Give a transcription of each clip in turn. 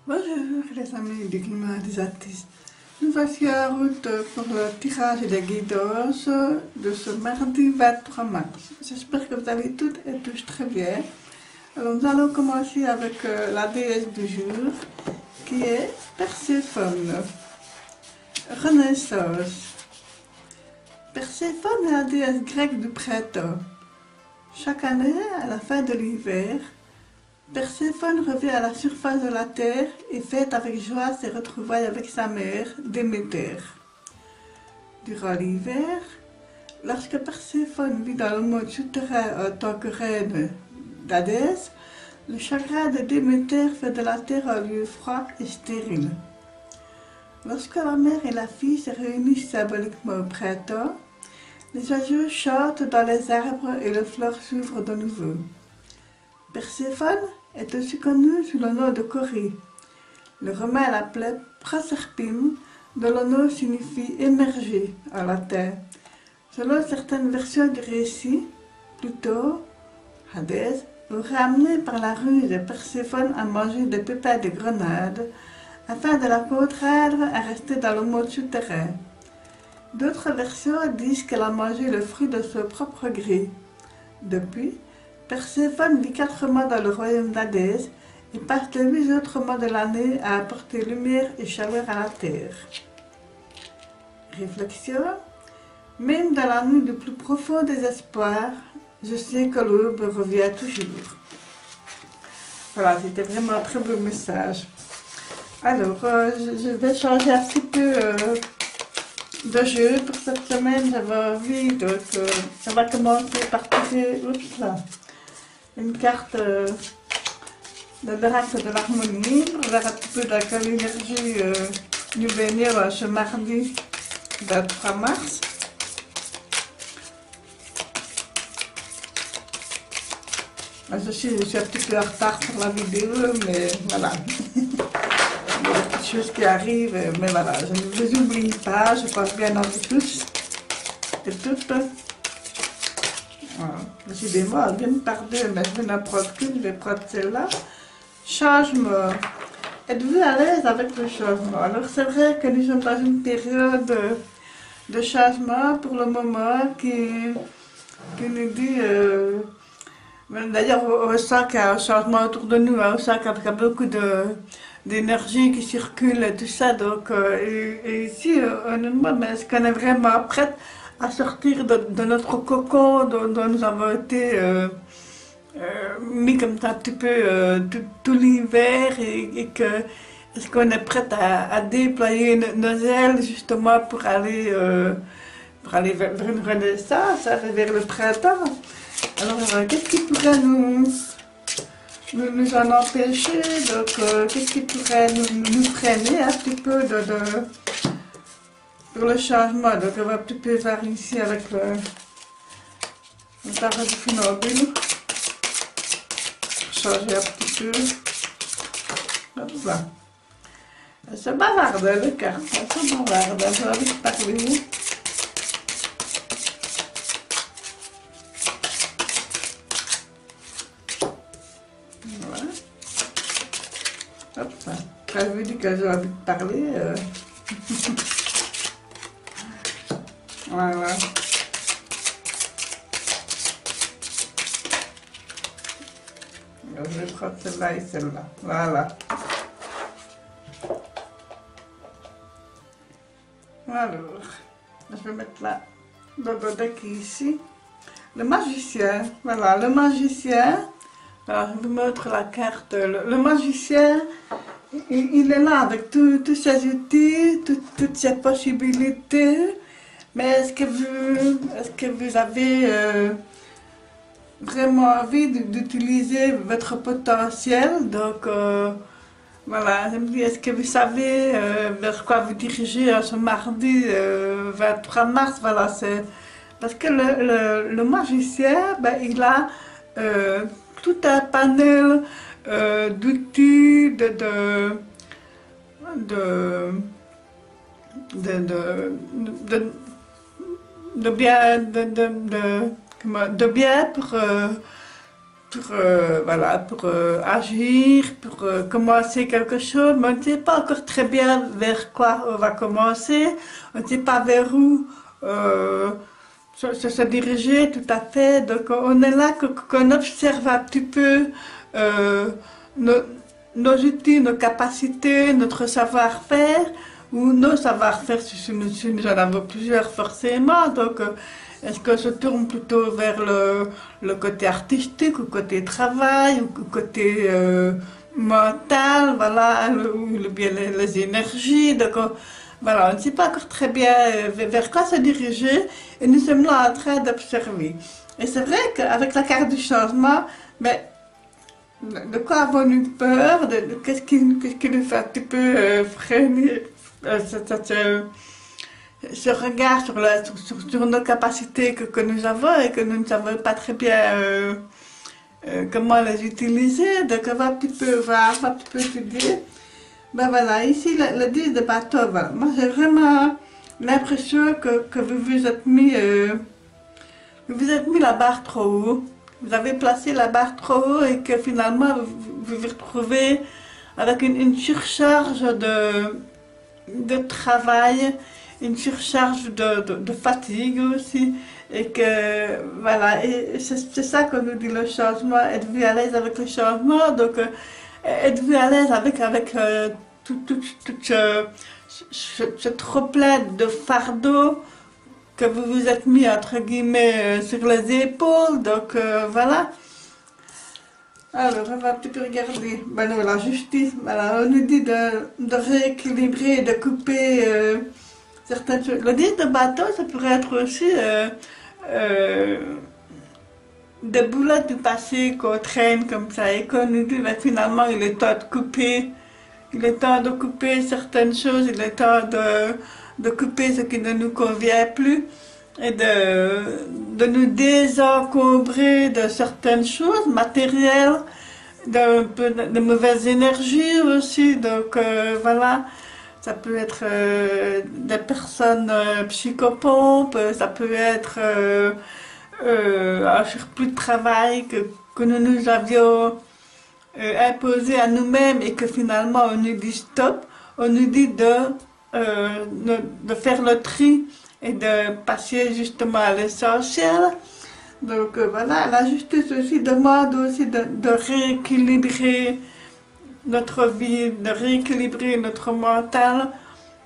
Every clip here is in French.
Bonjour les amis du climat des artistes. Nous voici en route pour le tirage des guidances de ce mardi 23 mars. J'espère que vous allez toutes et tous très bien. Alors nous allons commencer avec la déesse du jour qui est Perséphone. Renaissance. Perséphone est la déesse grecque du printemps. Chaque année, à la fin de l'hiver, Perséphone revient à la surface de la terre et fête avec joie ses retrouvailles avec sa mère, Déméter. Durant l'hiver, lorsque Perséphone vit dans le monde souterrain en tant que reine d'Hadès, le chagrin de Déméter fait de la terre un lieu froid et stérile. Lorsque la mère et la fille se réunissent symboliquement au printemps, les oiseaux chantent dans les arbres et les fleurs s'ouvrent de nouveau. Perséphone est aussi connue sous le nom de Corée. Le romain l'appelait Proserpine, dont le nom signifie émerger en latin. Selon certaines versions du récit, Pluto, Hadès, aurait amené par la ruse de Perséphone à manger des pépins de grenade afin de la contraindre à rester dans le monde souterrain. D'autres versions disent qu'elle a mangé le fruit de son propre gré. Depuis, Perséphone vit 4 mois dans le royaume d'Hadès et passe les 8 autres mois de l'année à apporter lumière et chaleur à la terre. Réflexion. Même dans la nuit du plus profond des espoirs, je sais que l'aube revient toujours. Voilà, c'était vraiment un très beau message. Alors, je vais changer un petit peu de jeu pour cette semaine. J'avais envie, donc on va commencer par tirer une carte de l'oracle de l'harmonie. On verra un petit peu dans quelle énergie nous baignons ce mardi 23 mars. Je suis un petit peu en retard pour la vidéo, mais voilà. Il y a des petites choses qui arrivent, mais voilà, je ne les oublie pas, je pense bien à vous tous et toutes. Voilà. Décidément, elle vient de tarder, mais je vais n'en prendre qu'une, je vais prendre celle-là. Changement. Êtes-vous à l'aise avec le changement? Alors c'est vrai que nous sommes dans une période de changement pour le moment qui nous dit... D'ailleurs, on sent qu'il y a un changement autour de nous, on sent qu'il y a beaucoup d'énergie qui circule et tout ça. Donc, et ici, on nous demande, est-ce qu'on est vraiment prête à sortir de notre cocon dont nous avons été mis comme ça un petit peu tout l'hiver et que est-ce qu'on est prête à déployer nos ailes justement pour aller vers une renaissance, vers le printemps. Alors, qu'est-ce qui pourrait nous en empêcher? Donc, qu'est-ce qui pourrait nous freiner un petit peu pour le changement? Donc, on va un petit peu faire ici avec le tarot du funambule. Changer un petit peu. Hop là. Elle se bavarde, les cartes. Elle se bavarde. Elle a envie de parler. Voilà. Hop là. Quand je vous dis que j'ai envie de parler. Voilà. Je vais prendre celle-là et celle-là. Voilà. Alors, je vais mettre là le deck ici. Le magicien. Voilà, le magicien. Alors, je vous montre la carte. Le magicien, il est là avec tous ses outils, toutes ses possibilités. Mais est-ce que vous avez vraiment envie d'utiliser votre potentiel? Donc, voilà, je me dis, est-ce que vous savez vers quoi vous dirigez ce mardi 23 mars? Voilà, c'est parce que le magicien, ben, il a tout un panel d'outils, de bien pour voilà, pour agir, pour commencer quelque chose, mais on ne sait pas encore très bien vers quoi on va commencer, on ne sait pas vers où se diriger tout à fait. Donc on est là qu'on observe un petit peu nos, nos outils, nos capacités, notre savoir-faire, ou nos savoir-faire si nous en avons plusieurs forcément. Donc est-ce qu'on se tourne plutôt vers le côté artistique, ou côté travail, ou côté mental, voilà, ou bien les énergies. Donc voilà, on ne sait pas encore très bien vers quoi se diriger, et nous sommes là en train d'observer. Et c'est vrai qu'avec la carte du changement, mais de quoi avons-nous peur, qu'est-ce qui nous fait un petit peu freiner ce regard sur nos capacités que nous avons, et que nous ne savons pas très bien comment les utiliser. Donc on va un petit peu voir, on va un petit peu étudier. Ben voilà, ici le 10 de bateau, voilà. Moi j'ai vraiment l'impression que vous êtes mis la barre trop haut. Vous avez placé la barre trop haut, et que finalement vous vous retrouvez avec une surcharge de travail, une surcharge de fatigue aussi, et que voilà, et c'est ça qu'on nous dit le changement. Êtes-vous à l'aise avec le changement? Donc êtes-vous à l'aise avec tout ce trop-plein de fardeau que vous vous êtes mis entre guillemets sur les épaules? Donc voilà. Alors, on va un petit peu regarder. Ben non, la justice, voilà, on nous dit de rééquilibrer, de couper certaines choses. Le 10 de bateau, ça pourrait être aussi des boulettes du passé qu'on traîne comme ça, et qu'on nous dit, ben, finalement, il est temps de couper. Il est temps de couper certaines choses, il est temps de couper ce qui ne nous convient plus, et de nous désencombrer de certaines choses matérielles, de mauvaises énergies aussi. Donc voilà, ça peut être des personnes psychopompes, ça peut être un surplus de travail que nous avions imposé à nous-mêmes, et que finalement on nous dit stop, on nous dit de faire le tri et de passer justement à l'essentiel. Donc voilà, la justice aussi demande aussi de rééquilibrer notre vie, de rééquilibrer notre mental,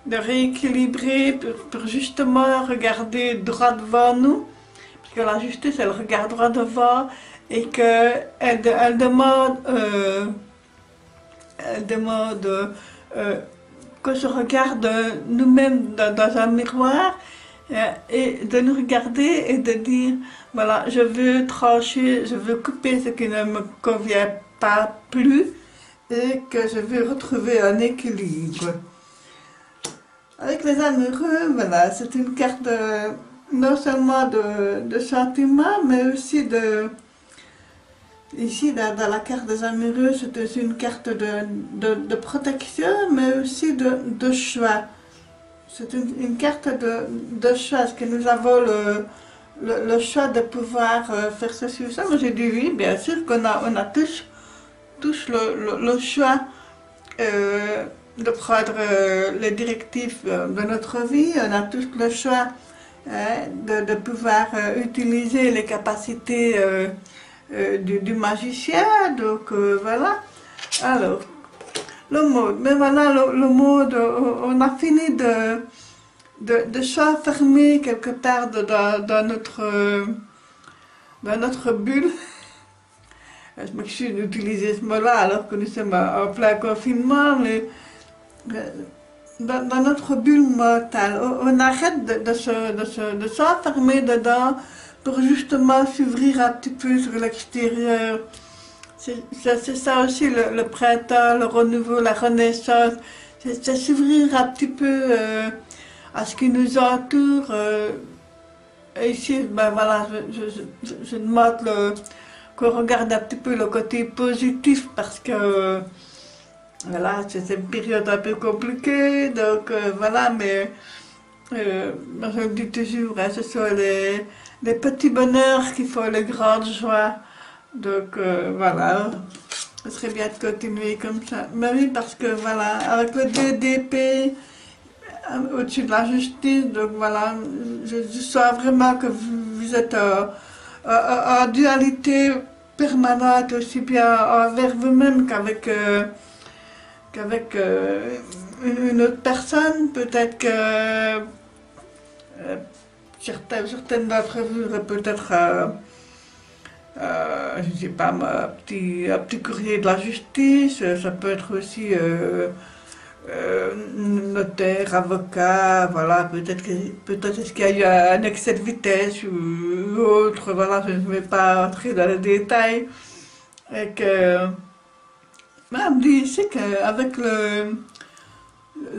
de rééquilibrer pour justement regarder droit devant nous, parce que la justice, elle regarde droit devant, et qu'elle demande que je regarde nous-mêmes dans un miroir, et de nous regarder et de dire, voilà, je veux trancher, je veux couper ce qui ne me convient pas plus, et que je veux retrouver un équilibre. Avec les amoureux, voilà, c'est une carte non seulement de sentiments, mais aussi ici, dans la carte des amoureux, c'est aussi une carte de protection, mais aussi de choix. C'est une carte de choix, parce que nous avons le choix de pouvoir faire ceci ou ça. Moi j'ai dit oui, bien sûr qu'on a tous le choix de prendre les directives de notre vie. On a tous le choix de pouvoir utiliser les capacités du magicien. Donc voilà. Alors, le mode. Mais voilà, le mode, on a fini de s'enfermer quelque part dans notre bulle. Je m'excuse d'utiliser ce mot-là alors que nous sommes en plein confinement, mais dans notre bulle mentale, on arrête de s'enfermer dedans pour justement s'ouvrir un petit peu sur l'extérieur. C'est ça aussi le printemps, le renouveau, la renaissance. C'est s'ouvrir un petit peu à ce qui nous entoure. Et ici, ben voilà, je demande qu'on regarde un petit peu le côté positif, parce que voilà, c'est une période un peu compliquée, donc voilà, mais je le dis toujours, hein, ce sont les petits bonheurs qui font les grandes joies. Donc voilà, ce serait bien de continuer comme ça. Mais oui, parce que voilà, avec le DDP au-dessus de la justice, donc voilà, je sens vraiment que vous êtes en dualité permanente, aussi bien envers vous-même qu'avec une autre personne. Peut-être que certaines d'entre vous auraient peut-être je ne sais pas, un petit courrier de la justice, ça peut être aussi notaire, avocat, voilà, peut-être est-ce qu'il y a eu un excès de vitesse ou autre, voilà, je ne vais pas entrer dans les détails. Et que, on me dit ici qu'avec le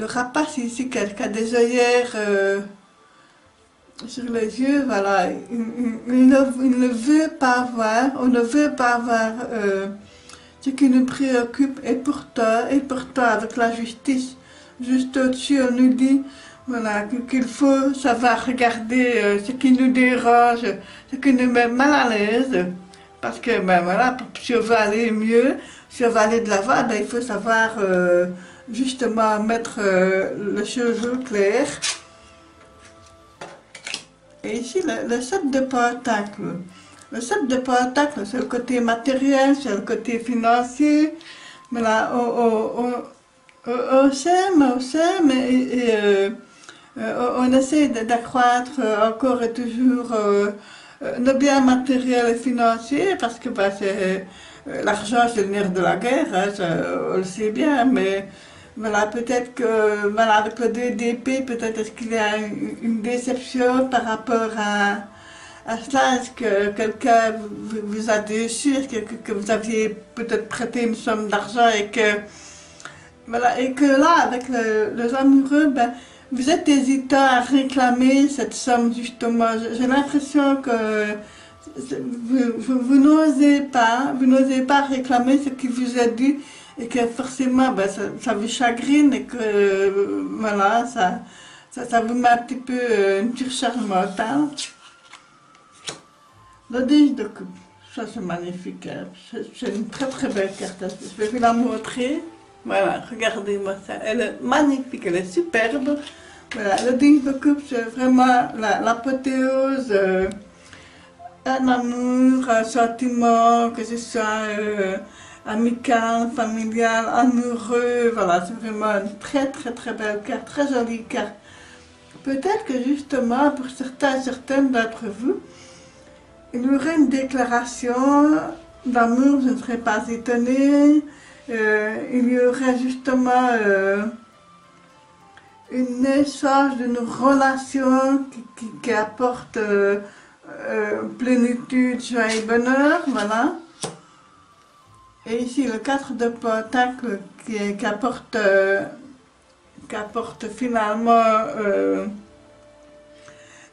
rapace ici qui a des œillères sur les yeux, voilà, il ne veut pas voir, on ne veut pas voir ce qui nous préoccupe, et pourtant avec la justice, juste au-dessus, on nous dit, voilà, qu'il faut savoir regarder ce qui nous dérange, ce qui nous met mal à l'aise, parce que, ben voilà, si on veut aller mieux, si on veut aller de l'avant, ben, il faut savoir justement mettre les choses au clair. Et ici, le 7 de pentacle. Le 7 de pentacle, c'est le côté matériel, c'est le côté financier. Mais là, on s'aime et on essaie d'accroître encore et toujours nos biens matériels et financiers, parce que bah, l'argent, c'est le nerf de la guerre, hein, ça, on le sait bien, mais voilà, peut-être que, voilà, avec le 2DP, peut-être est-ce qu'il y a une déception par rapport à cela. Est-ce que quelqu'un vous a déçu? Est-ce que vous aviez peut-être prêté une somme d'argent et que, voilà, et que là, avec les amoureux, ben, vous êtes hésitant à réclamer cette somme, justement. J'ai l'impression que vous n'osez pas réclamer ce qui vous est dû, et que forcément ben, ça vous chagrine et que voilà, ça vous met un petit peu une surcharge mentale. Le 10 de coupe, ça c'est magnifique, hein. C'est une très très belle carte. Je vais vous la montrer. Voilà, regardez-moi ça, elle est magnifique, elle est superbe. Voilà, le 10 de coupe, c'est vraiment l'apothéose. Un amour, un sentiment, que ce soit amical, familial, amoureux, voilà, c'est vraiment une très très très belle carte, très jolie carte. Peut-être que justement, pour certaines d'entre vous, il y aurait une déclaration d'amour, je ne serais pas étonnée. Il y aurait justement une naissance d'une relation qui apporte plénitude, joie et bonheur, voilà. Et ici le 4 de pentacle qui apporte finalement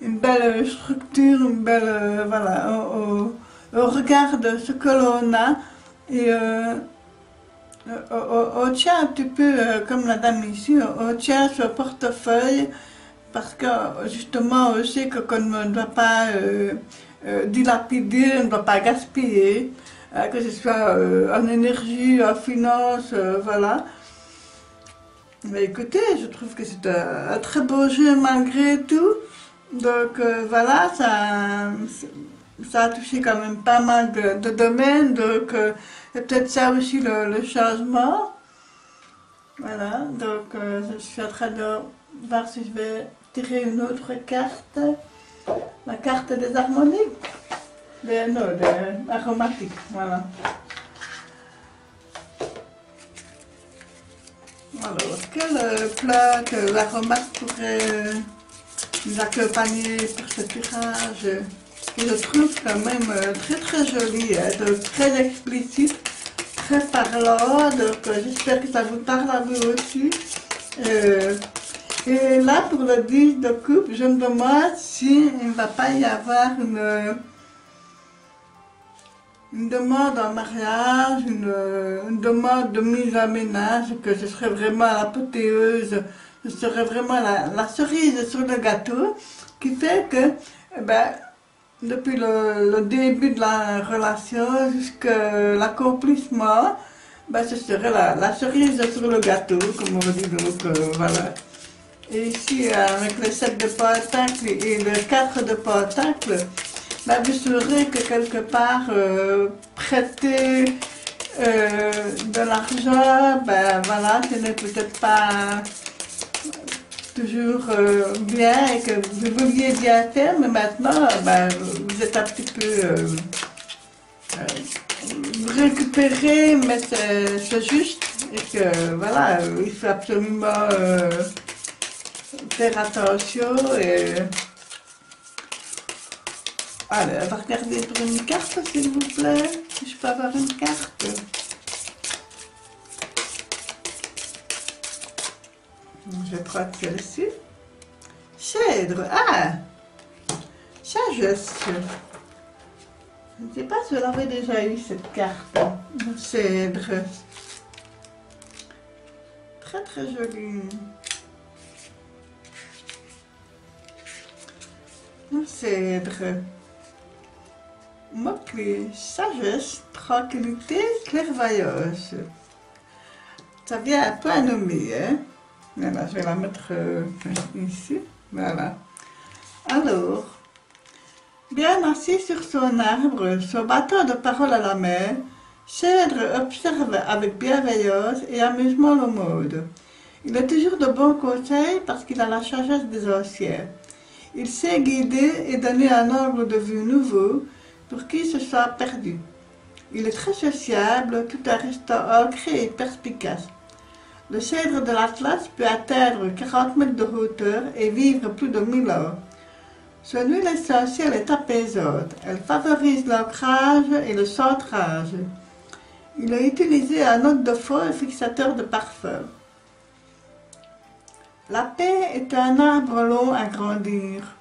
une belle structure, une belle, voilà, au regard de ce que l'on a, et on tient un petit peu, comme la dame ici, on tient ce portefeuille, parce que justement on sait qu'on ne doit pas dilapider, on ne doit pas gaspiller, que ce soit en énergie, en finance, voilà. Mais écoutez, je trouve que c'est un très beau jeu malgré tout. Donc voilà, ça a touché quand même pas mal de domaines, donc c'est peut-être ça aussi le changement. Voilà, donc je suis en train de voir si je vais tirer une autre carte, la carte des harmoniques, des aromatiques, voilà. Alors, quel plat que l'aromate pourrait nous accompagner pour ce tirage, que je trouve quand même très très joli, hein, donc très explicite, très parlant, donc j'espère que ça vous parle à vous aussi. Et là, pour le 10 de coupe, je me demande s'il ne va pas y avoir une demande en mariage, une demande de mise en ménage, que ce serait vraiment l'apothéose, ce serait vraiment la cerise sur le gâteau, qui fait que, ben, depuis le début de la relation jusqu'à l'accomplissement, ben, ce serait la cerise sur le gâteau, comme on dit, donc voilà. Et ici, avec le 7 de pentacle et le 4 de pentacle, ben, vous saurez que quelque part, prêter de l'argent, ben voilà, ce n'est peut-être pas toujours bien et que vous vouliez bien faire, mais maintenant, ben, vous êtes un petit peu vous récupérez, mais c'est juste et que voilà, il faut absolument faire attention et allez, on va regarder pour une carte s'il vous plaît. Si je peux avoir une carte. Je crois que celle-ci. Cèdre, ah, sagesse. Je ne sais pas si je l'avais déjà eu cette carte. Cèdre. Très très jolie. Cèdre. Mot-clé, sagesse, tranquillité, clairvoyance. Ça vient un peu à nommer, hein. Voilà, je vais la mettre ici. Voilà. Alors, bien assis sur son arbre, son bâton de parole à la main, Cèdre observe avec bienveillance et amusement le monde. Il a toujours de bons conseils parce qu'il a la sagesse des anciens. Il sait guider et donner un angle de vue nouveau pour qui se sent perdu. Il est très sociable tout en restant ancré et perspicace. Le cèdre de l'Atlas peut atteindre 40 mètres de hauteur et vivre plus de 1000 ans. Son huile essentielle est apaisante. Elle favorise l'ancrage et le centrage. Il a utilisé un hôte de fond et fixateur de parfum. La paix est un arbre long à grandir.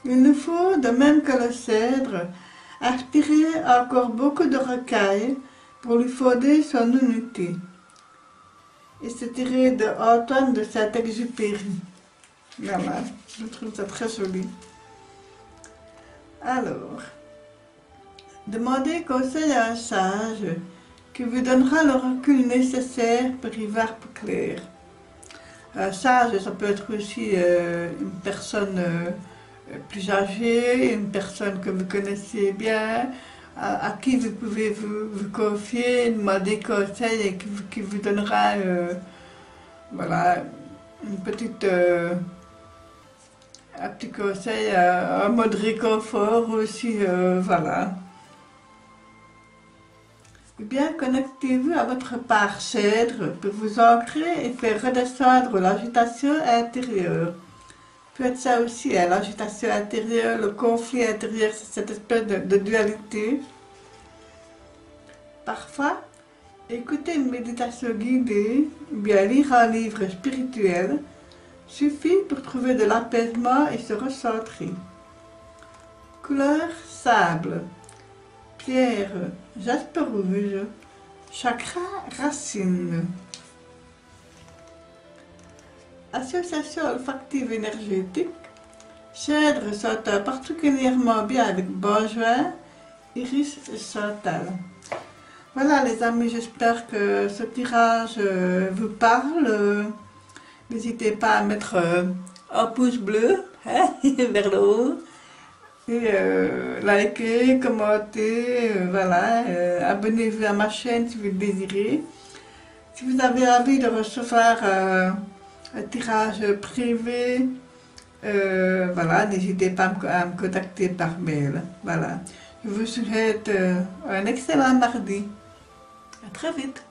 Il nous faut, de même que le cèdre, aspirer encore beaucoup de rocailles pour lui fonder son unité. Et c'est tiré de Antoine de Saint-Exupéry. Voilà, je trouve ça très joli. Alors, demandez conseil à un sage qui vous donnera le recul nécessaire pour y voir plus clair. Un sage, ça peut être aussi une personne plus âgée, une personne que vous connaissez bien, à qui vous pouvez vous confier, demander conseil et qui vous donnera voilà, une petite, un petit conseil, un mot de réconfort aussi, voilà. Ou bien connectez-vous à votre part cèdre pour vous ancrer et faire redescendre l'agitation intérieure. Peut-être ça aussi, hein, l'agitation intérieure, le conflit intérieur, c'est cette espèce de dualité. Parfois, écouter une méditation guidée ou bien lire un livre spirituel suffit pour trouver de l'apaisement et se recentrer. Couleur sable, pierre, jaspe rouge, chakra racine. Association olfactive énergétique, cèdre s'entend particulièrement bien avec benjoin, iris et santal. Voilà les amis, j'espère que ce tirage vous parle. N'hésitez pas à mettre un pouce bleu hein, vers le haut. Et likez, commentez, voilà, abonnez-vous à ma chaîne si vous le désirez. Si vous avez envie de recevoir un tirage privé, voilà, n'hésitez pas à me contacter par mail. Voilà. Je vous souhaite un excellent mardi. À très vite.